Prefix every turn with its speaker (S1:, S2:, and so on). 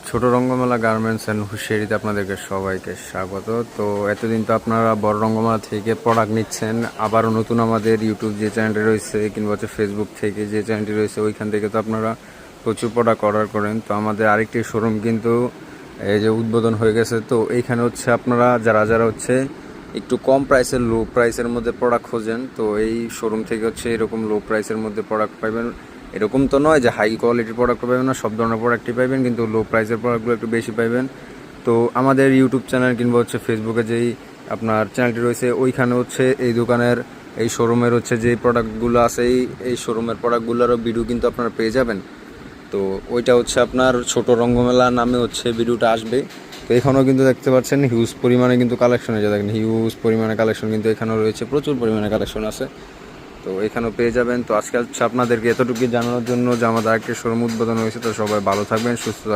S1: ছোট রঙ্গমেলা garments and হুঁশিয়ারিতে আপনাদেরকে সবাইকে স্বাগত। তো এতদিন তো আপনারা বড় রঙ্গমেলা থেকে প্রোডাক্ট নিচ্ছেন, আবারও নতুন আমাদের ইউটিউব যে চ্যানেলটি রয়েছে কিংবা হচ্ছে ফেসবুক থেকে যে চ্যানেলটি রয়েছে ওইখান থেকে তো আপনারা প্রচুর প্রোডাক্ট অর্ডার করেন। তো আমাদের আরেকটি শোরুম কিন্তু এই যে উদ্বোধন হয়ে গেছে। তো এইখানে হচ্ছে আপনারা যারা হচ্ছে একটু কম প্রাইসের লো প্রাইসের মধ্যে প্রোডাক্ট খোঁজেন, তো এই শোরুম থেকে হচ্ছে এরকম লো প্রাইসের মধ্যে প্রোডাক্ট পাবেন। এরকম তো নয় যে হাই কোয়ালিটির প্রোডাক্ট পাবেন না, সব ধরনের প্রোডাক্টই পাবেন, কিন্তু লো প্রাইসের প্রোডাক্টগুলো একটু বেশি পাবেন। তো আমাদের ইউটিউব চ্যানেল কিংবা হচ্ছে ফেসবুকে যেই আপনার চ্যানেলটি রয়েছে ওইখানে হচ্ছে এই দোকানের এই শোরুমের হচ্ছে যেই প্রোডাক্টগুলো আছে এই শোরুমের প্রোডাক্টগুলোরও ভিডিও কিন্তু আপনারা পেয়ে যাবেন। তো ওইটা হচ্ছে আপনার ছোট রঙ্গমেলা নামে হচ্ছে ভিডিওটা আসবে। তো এখানেও কিন্তু দেখতে পাচ্ছেন হিউজ পরিমাণে কিন্তু কালেকশন, এই যে দেখেন হিউজ পরিমাণে কালেকশন কিন্তু এখানেও রয়েছে, প্রচুর পরিমাণে কালেকশন আছে। তো এখানেও পেয়ে যাবেন। তো আজকে হচ্ছে আপনাদেরকে এতটুকু জানানোর জন্য যে আমাদের আরেকটি শোরুম উদ্বোধন হয়েছে। তো সবাই ভালো থাকবেন, সুস্থ থাকবেন।